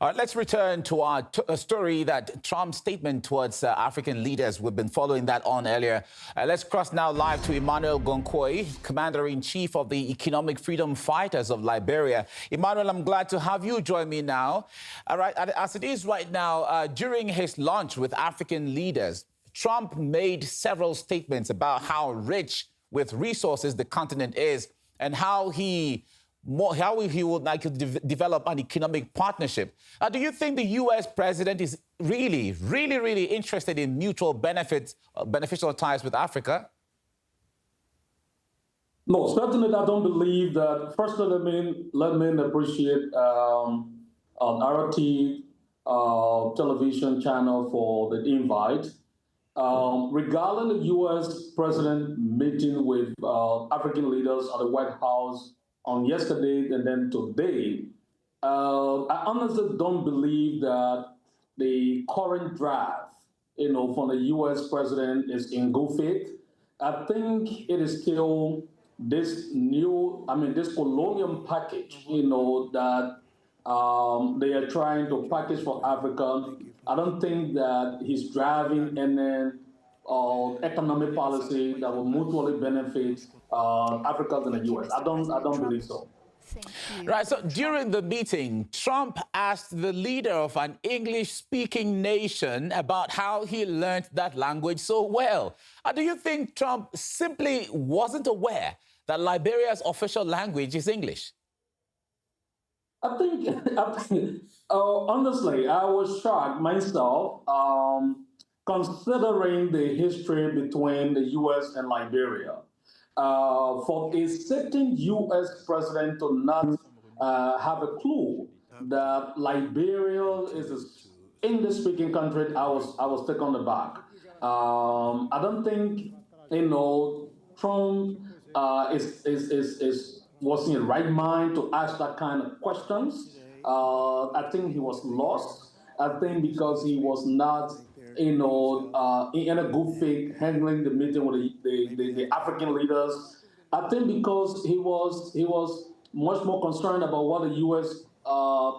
All right, let's return to our story that Trump's statement towards African leaders. We've been following that on earlier. Let's cross now live to Emmanuel Gonquoi, Commander-in-Chief of the Economic Freedom Fighters of Liberia. Emmanuel, I'm glad to have you join me now. All right, as it is right now, during his lunch with African leaders, Trump made several statements about how rich with resources the continent is and how he would like to develop an economic partnership. Do you think the U.S. president is really interested in mutual beneficial ties with Africa? No, certainly I don't believe that. First, let me appreciate RT television channel for the invite. Regarding the U.S. president meeting with African leaders at the White House on yesterday and then today, I honestly don't believe that the current draft, from the U.S. president is in good faith. I think it is still this this colonial package, that they are trying to package for Africa. I don't think that he's driving any economic policy that will mutually benefit Africans and the U.S. I don't believe so. Right. So during the meeting, Trump asked the leader of an English-speaking nation about how he learned that language so well. Do you think Trump simply wasn't aware that Liberia's official language is English? I think honestly, I was shocked myself, considering the history between the U.S. and Liberia. For a certain U.S. president to not have a clue that Liberia is an English-speaking country, I was taken aback. I don't think Trump was in the right mind to ask that kind of questions. I think he was lost. I think because he was not in a good faith handling the meeting with the African leaders. I think because he was much more concerned about what the U.S.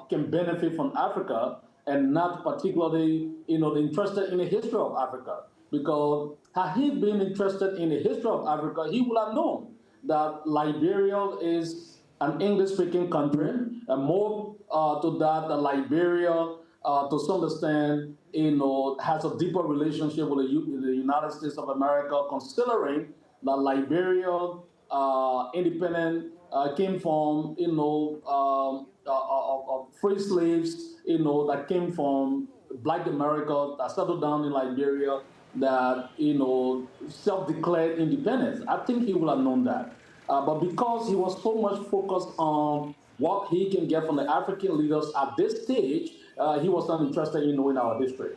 Can benefit from Africa and not particularly interested in the history of Africa. Because had he been interested in the history of Africa, he would have known that Liberia is an English-speaking country, and more to that, Liberia, to some extent, has a deeper relationship with the United States of America, considering that Liberia independent came from free slaves, that came from Black America that settled down in Liberia, that self-declared independence. I think he would have known that, but because he was so much focused on what he can get from the African leaders at this stage, he was not interested in knowing our history.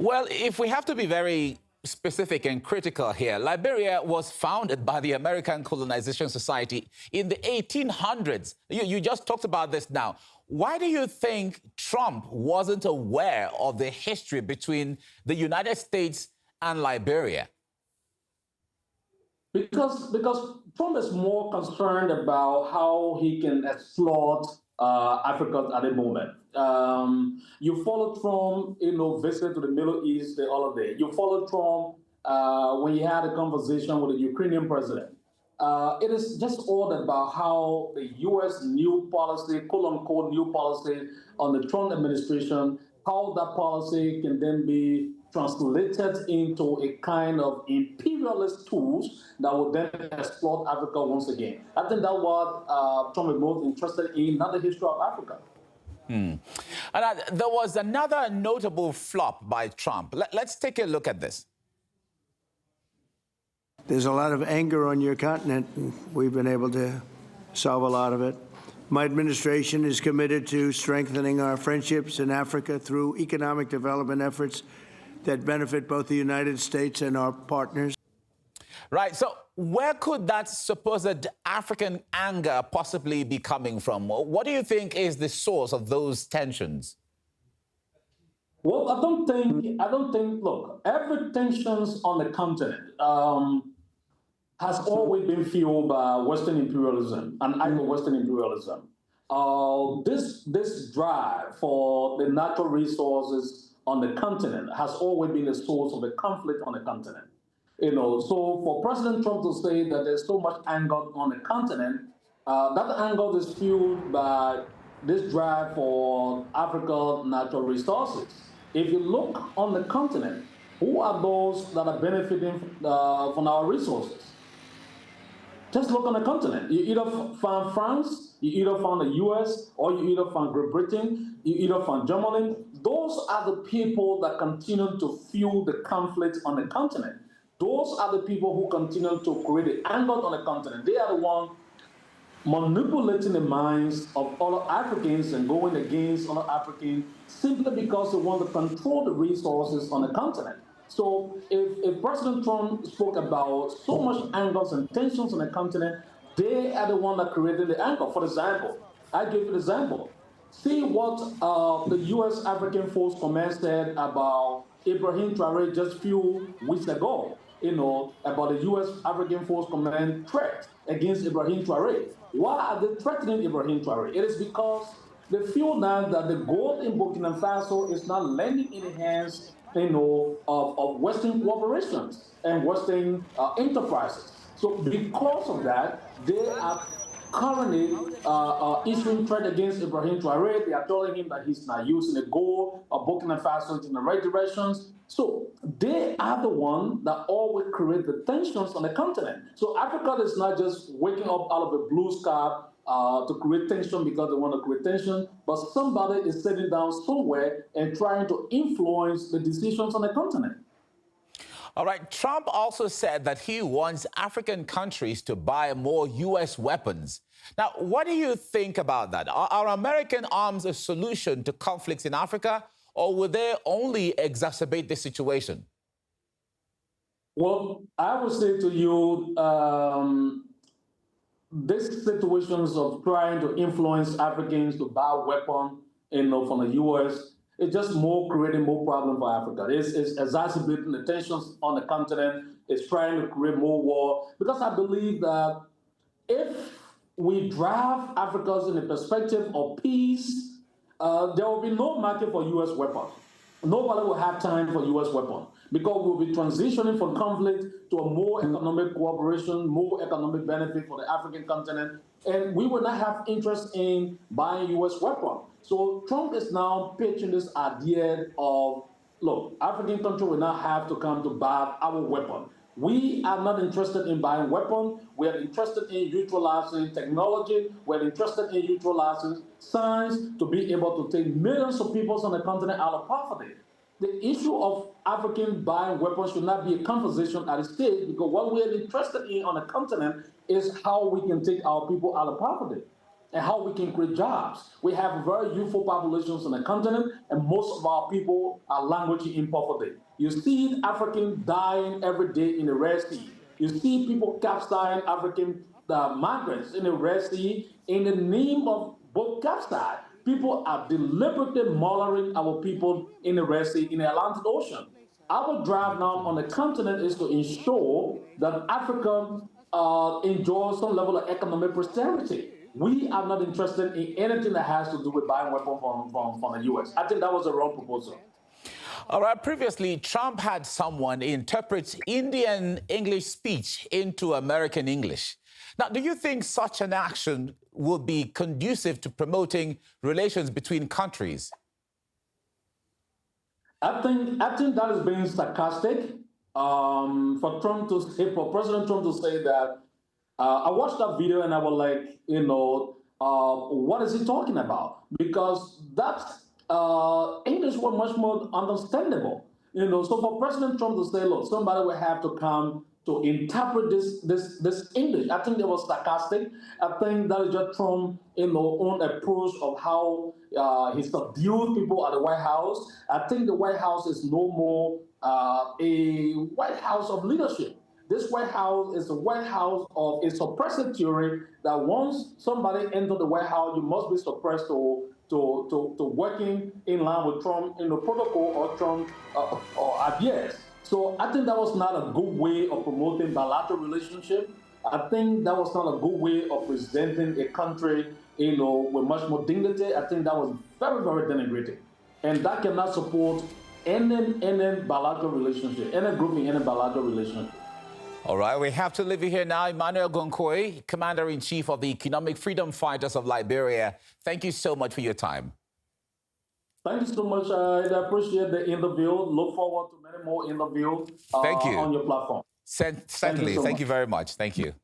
Well, if we have to be very specific and critical here, Liberia was founded by the American Colonization Society in the 1800s. You just talked about this now. Why do you think Trump wasn't aware of the history between the United States and Liberia? Because Trump is more concerned about how he can exploit Africa at the moment. You followed Trump, visit to the Middle East the other day. You followed Trump when he had a conversation with the Ukrainian president. It is just odd about how the U.S. new policy, quote-unquote new policy on the Trump administration, how that policy can then be translated into a kind of imperialist tools that will then exploit Africa once again. I think that's what Trump is most interested in, not the history of Africa. And there was another notable flop by Trump. Let's take a look at this. There's a lot of anger on your continent. We've been able to solve a lot of it. My administration is committed to strengthening our friendships in Africa through economic development efforts that benefit both the United States and our partners. Right. So where could that supposed African anger possibly be coming from? What do you think is the source of those tensions? Well, I don't think, look, every tensions on the continent has always been fueled by Western imperialism and Anglo-Western imperialism. this drive for the natural resources on the continent has always been the source of the conflict on the continent. So for President Trump to say that there's so much anger on the continent, that anger is fueled by this drive for Africa's natural resources. If you look on the continent, who are those that are benefiting from our resources? Just look on the continent. You either find France, you either find the US, or you either find Great Britain, you either find Germany. Those are the people that continue to fuel the conflict on the continent. Those are the people who continue to create the anger on the continent. They are the ones manipulating the minds of other Africans and going against other Africans simply because they want to control the resources on the continent. So if President Trump spoke about so much angers and tensions on the continent, they are the one that created the anger. For example, I give you an example. See what the U.S. African Force Command said about Ibrahim Traore just a few weeks ago, about the U.S. African Force Command threat against Ibrahim Traore. Why are they threatening Ibrahim Traore? It is because they feel now that the gold in Burkina Faso is not landing in the hands, of Western corporations and Western enterprises. So because of that, they are currently issuing threat against Ibrahim Traore. They are telling him that he's not using the goal of Burkina Faso in the right directions. So they are the one that always create the tensions on the continent. So Africa is not just waking up out of a blue sky to create tension because they want to create tension, but somebody is sitting down somewhere and trying to influence the decisions on the continent. All right, Trump also said that he wants African countries to buy more U.S. weapons. Now, what do you think about that? Are American arms a solution to conflicts in Africa, or will they only exacerbate the situation? Well, I would say to you, these situations of trying to influence Africans to buy weapons, from the U.S., it's just creating more problem for Africa. It's exacerbating the tensions on the continent. It's trying to create more war. Because I believe that if we drive Africa in the perspective of peace, there will be no market for U.S. weapons. Nobody will have time for U.S. weapons because we'll be transitioning from conflict to a more economic cooperation, more economic benefit for the African continent, and we will not have interest in buying U.S. weapons. So Trump is now pitching this idea of, look, African country will not have to come to buy our weapon. We are not interested in buying weapons. We are interested in utilizing technology. We're interested in utilizing science to be able to take millions of people on the continent out of poverty. The issue of African buying weapons should not be a conversation at a stage because what we are interested in on the continent is how we can take our people out of poverty and how we can create jobs. We have very youthful populations on the continent, and most of our people are languishing in poverty. You see Africans dying every day in the Red Sea. You see people capturing African migrants in the Red Sea in the name of boat capture. People are deliberately murdering our people in the Red Sea, in the Atlantic Ocean. Our drive now on the continent is to ensure that Africa enjoys some level of economic prosperity. We are not interested in anything that has to do with buying weapons from the U.S. I think that was a wrong proposal. All right, previously, Trump had someone interpret Indian English speech into American English. Now, do you think such an action would be conducive to promoting relations between countries? I think that is being sarcastic. For President Trump to say that, I watched that video and I was like, what is he talking about? Because that English was much more understandable. So for President Trump to say, look, somebody will have to come to interpret this English. I think that was sarcastic. I think that is just Trump's own approach of how he subdued people at the White House. I think the White House is no more a White House of leadership. This White House is a White House of a suppressive theory that once somebody enters the White House, you must be suppressed to working in line with Trump in the protocol or Trump or ideas. So I think that was not a good way of promoting bilateral relationship. I think that was not a good way of presenting a country with much more dignity. I think that was very, very denigrating. And that cannot support any bilateral relationship, any group in any bilateral relationship. All right, we have to leave you here now. Emmanuel Gonquoi, Commander-in-Chief of the Economic Freedom Fighters of Liberia. Thank you so much for your time. Thank you so much. I appreciate the interview. Look forward to many more interviews Thank you. on your platform. Certainly. Thank you very much. Thank you.